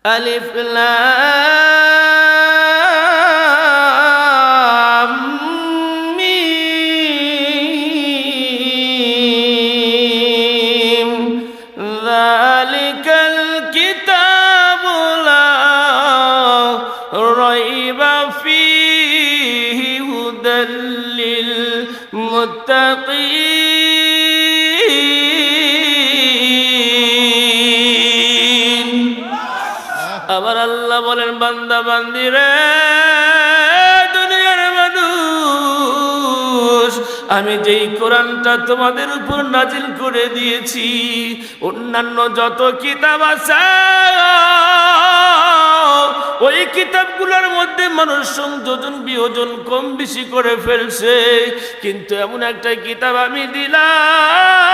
আলিফ লাম মিম যালিকাল কিতাবু লা রাইবা ফীহি হুদাল লিল মুত্তাকিন। আবার আল্লাহ বলেন, বান্দা বান্দি রে, দুনিয়ার মানুষ, আমি যেই কোরআনটা তোমাদের উপর নাজিল করে দিয়েছি, অন্যান্য যত কিতাব আছে ওই কিতাবগুলোর মধ্যে মানুষ সংযোজন বিয়োজন কম বেশি করে ফেলছে, কিন্তু এমন একটা কিতাব আমি দিলাম,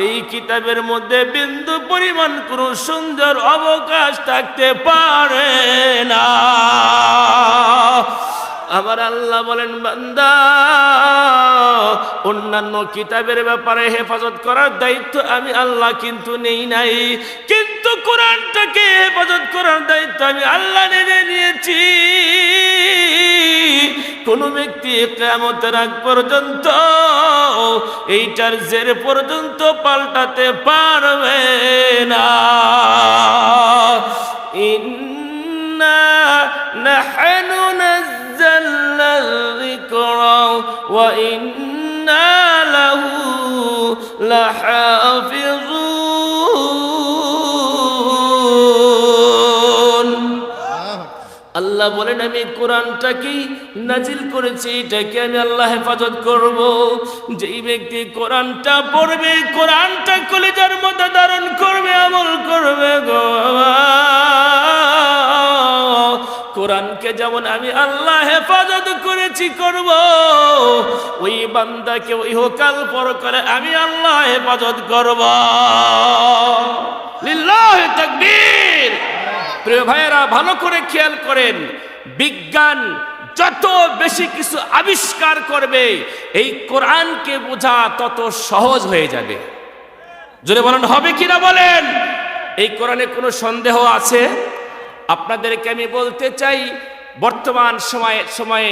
এই কিতাবের মধ্যে বিন্দু পরিমাণ কোনো সুন্দর অবকাশ থাকতে পারে না। আবার আল্লাহ বলেন, বান্দা, অন্যান্য কিতাবের ব্যাপারে হেফাজত করার দায়িত্ব আমি আল্লাহ কিন্তু নেই নাই, কিন্তু কোরআনটাকে হেফাজত করার দায়িত্ব আমি আল্লাহ নিয়ে নিয়েছি। কোন ব্যক্তি কিয়ামতের আগ পর্যন্ত এইটার জের পর্যন্ত পাল্টাতে পারবে না। ইন্না নাহনু নাযালনা যিকরা ওয়া ইন্না লাহু লাহাফিজুন। আল্লাহ বলেন, আমি কোরআনটাকেই নাজিল করেছি, এটাকে আমি আল্লাহ হেফাজত করব। যেই ব্যক্তি কোরআনটা পড়বে, কোরআনটা কলিজার মধ্যে ধারণ করবে, আমল করবে গো, কোরআনকে যেমন আমি আল্লাহ হেফাজত করেছি করব, ওই বান্দাকে ওই হোকাল পরকালে আমি আল্লাহ হেফাজত করব। লিল্লাহি তাকবীর। প্রিয় ভাইয়েরা, ভালো করে খেয়াল করেন, বিজ্ঞান যত বেশি কিছু আবিষ্কার করবে, এই কোরআনকে বোঝা তত সহজ হয়ে যাবে। জোরে বলেন, হবে কিনা বলেন? এই কোরআনে কোনো সন্দেহ আছে? আপনাদেরকে আমি বলতে চাই, বর্তমান সময়ে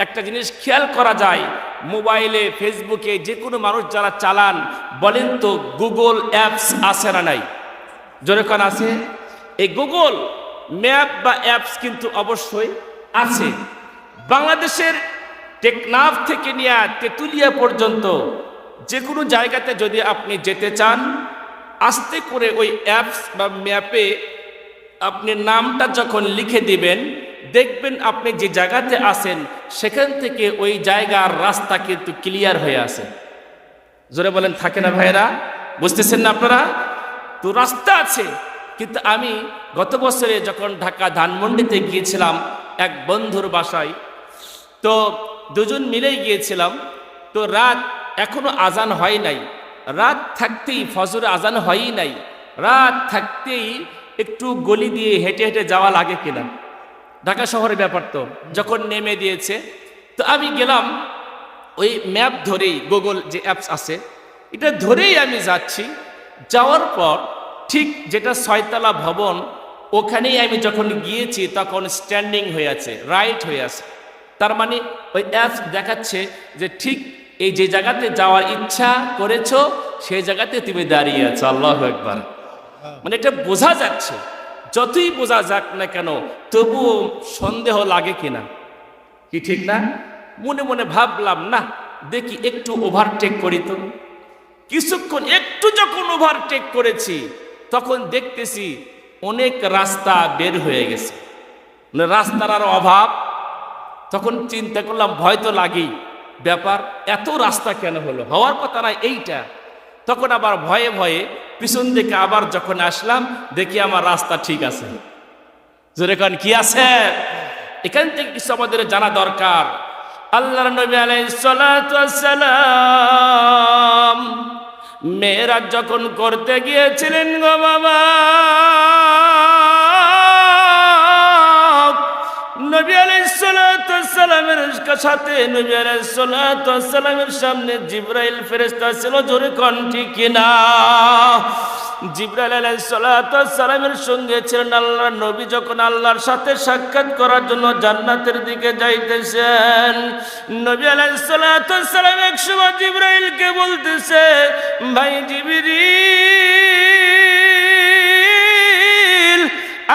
একটা জিনিস খেয়াল করা যায়, মোবাইলে ফেসবুকে যে কোনো মানুষ যারা চালান, বলেন তো গুগল অ্যাপস আছে না নাই? জোরে কোন আছে? এই গুগল ম্যাপ বা অ্যাপস কিন্তু অবশ্যই আছে। বাংলাদেশের টেকনাফ থেকে নিয়ে তেঁতুলিয়া পর্যন্ত যে কোনো জায়গাতে যদি আপনি যেতে চান, আস্তে করে ওই অ্যাপস বা ম্যাপে আপনি নামটা যখন লিখে দিবেন, দেখবেন আপনি যে জায়গাতে আছেন সেখান থেকে ওই জায়গার রাস্তা কিন্তু ক্লিয়ার হয়ে আছে। জোরে বলেন, থাকে না ভাইরা? বুঝতেছেন না আপনারা? তো রাস্তা আছে। কিন্তু আমি গত বছরে যখন ঢাকা ধানমন্ডিতে গিয়েছিলাম এক বন্ধুর বাসায়, তো দুজন মিলেই গিয়েছিলাম। তো রাত এখনো আজান হয় নাই, রাত থাকতেই ফজরে আজান হয়ই নাই, রাত থাকতেই একটু গলি দিয়ে হেঁটে হেঁটে যাওয়া লাগে কিনা, ঢাকা শহরের ব্যাপার। তো যখন নেমে দিয়েছে, তো আমি গেলাম ওই ম্যাপ ধরেই, গুগল যে অ্যাপস আছে এটা ধরেই আমি যাচ্ছি। যাওয়ার পর ঠিক যেটা 6তলা ভবন, ওখানেই আমি যখন গিয়েছি তখন স্ট্যান্ডিং হয়ে আছে, রাইট হয়ে আছে। তার মানে ওই অ্যাপস দেখাচ্ছে যে ঠিক এই যে জায়গাতে যাওয়ার ইচ্ছা করেছো সেই জায়গাতে তুমি দাঁড়িয়ে আছো। আল্লাহু আকবার। মানে এটা বোঝা যাচ্ছে। যতই বোঝা যাক না কেন, তবুও সন্দেহ লাগে কিনা, কি ঠিক না? মনে মনে ভাবলাম, না দেখি একটু ওভারটেক করি তো। কিছুক্ষণ একটু যখন ওভারটেক করেছি, তখন দেখতেছি অনেক রাস্তা বের হয়ে গেছে, মানে রাস্তার আর অভাব। তখন চিন্তা করলাম, ভয় তো লাগেই, ব্যাপার এত রাস্তা কেন হলো, হওয়ার কথা না এইটা। তখন আবার ভয়ে ভয়ে পিছন দিকে আবার যখন আসলাম, দেখি আমার রাস্তা ঠিক আছে। জোরে কোন কি আছে? এখান থেকে কিছু আমাদের জানা দরকার। আল্লাহর নবী আলাইহিস সালাতু ওয়াস সালাম মেরাজ যখন করতে গিয়েছিলেন গো বাবা, নবী আলাইহিস সালাতু ওয়াস সালামের সাথে নবী আলাইহিস সালাতু ওয়াস সালামের সামনে জিবরাইল ফেরেশতা ছিল। জোরে কোন ঠিক কিনা? জিবরাইল আলাইহিস সালাতু ওয়াস সালামের সঙ্গে ছিলেন আল্লাহর নবী। যখন আল্লাহর সাথে সাক্ষাৎ করার জন্য জান্নাতের দিকে যাইতেছেন, নবী আলাইহিস সালাতু ওয়াস সালাম এক সময় জিবরাইলকে বলতেছে, ভাই জিবরিল,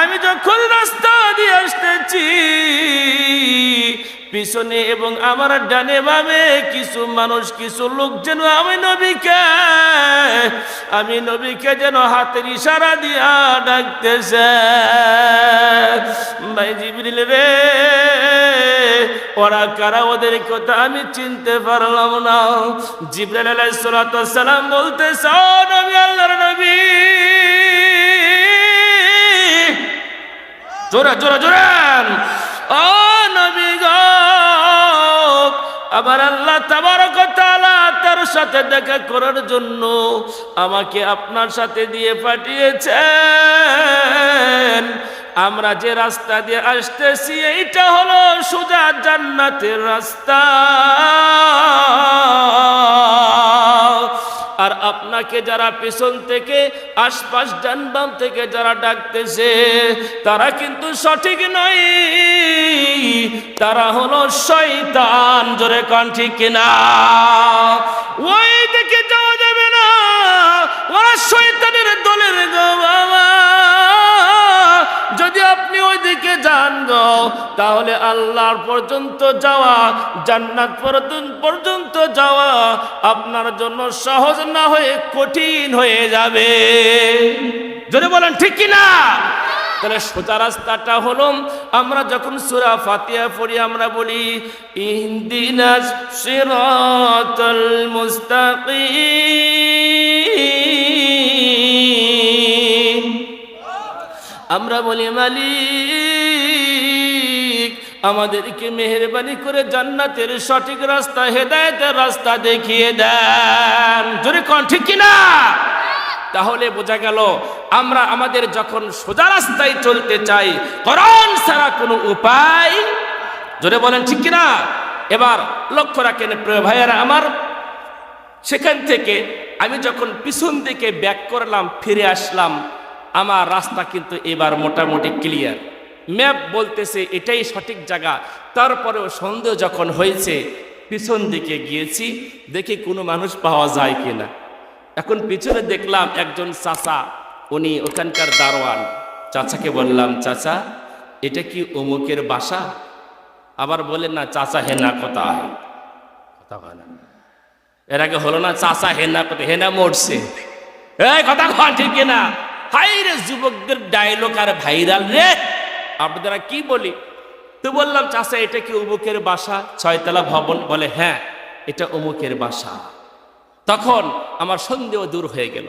আমি যখন রাস্তা দিয়ে আসতেছি, পিছনে এবং আমার ডানে বামে কিছু মানুষ, কিছু লোক যেন আমি নবীকে যেন হাতের ইশারা দিয়া ডাকতেছে। ভাই জিবরিল রে, ওরা কারা, ওদের কথা আমি চিনতে পারলাম না। জিবরাইল আলাইহিস সালাতু ওয়াস সালাম বলতেছে, ও নবী, আল্লাহর নবী, জোরে জোরে জোরে, ও নবী গো, আবার আল্লাহ তাবারক ওয়া তাআলা তার সাথে দেখা করার জন্য আমাকে আপনার সাথে দিয়ে পাঠিয়েছেন। আমরা যে রাস্তা দিয়ে আসতেছি এইটা হলো সোজা জান্নাতের রাস্তা, আর আপনাকে যারা পেছন থেকে, আশপাশ ডান বাম থেকে যারা ডাকতেছে তারা কিন্তু সঠিক নয়, তারা হলো শয়তান। জোরে কোন ঠিক কিনা? ওই দিকে যাওয়া যাবে না, ওরা শয়তানের দলের গো বাবা। যদি আপনি ওই দিকে যান গো, তাহলে আল্লাহর পর্যন্ত যাওয়া, জান্নাত পর্যন্ত যাওয়া আপনার জন্য সহজ না হয়ে কঠিন হয়ে যাবে। যদি বলেন ঠিক কিনা? তাহলে সোজা রাস্তাটা হলো, আমরা যখন সূরা ফাতিহা পড়ি আমরা বলি ইহদিনাস সিরাতাল মুস্তাকিম। আমরা বলি মালিক আমাদেরকে মেহেরবানি করে জান্নাতের সঠিক রাস্তা, হেদায়েতের রাস্তা দেখিয়ে দেন। জোরে কোন ঠিক কিনা? তাহলে বোঝা গেল আমরা আমাদের যখন সোজা রাস্তায় চলতে চাই, কোরআন ছাড়া কোনো উপায়। জোরে বলেন ঠিক কিনা? এবার লক্ষ্য রাখেন প্রিয় ভাইয়েরা আমার, সেখান থেকে আমি যখন পিছন দিকে ব্যাক করলাম, ফিরে আসলাম, আমার রাস্তা কিন্তু এবার মোটামুটি ক্লিয়ার। ম্যাপ বলতেছে এটাই সঠিক জায়গা। তারপরেও সন্দেহ যখন হয়েছে, পিছন দিকে গিয়েছি, দেখি কোনো মানুষ পাওয়া যায় কিনা। এখন পিছনে দেখলাম একজন চাচা, উনি ওখানকার দারোয়ান। চাচাকে বললাম, চাচা এটা কি অমুকের বাসা? আবার বলেন না চাচা হেনা কোথায়, কথা হয় না। এর আগে হলো না চাচা হেনা কোথায়, হেনা মরছে। এই কথা কন ঠিক কিনা? হাই রে যুবকদের ডায়লগ আর ভাইরাল রে, আপনারা কি বলি। তো বললাম, চাচা এটা কি অমুকের বাসা, 6 তলা ভবন? বলে হ্যাঁ এটা অমুকের বাসা। তখন আমার সন্দেহ দূর হয়ে গেল।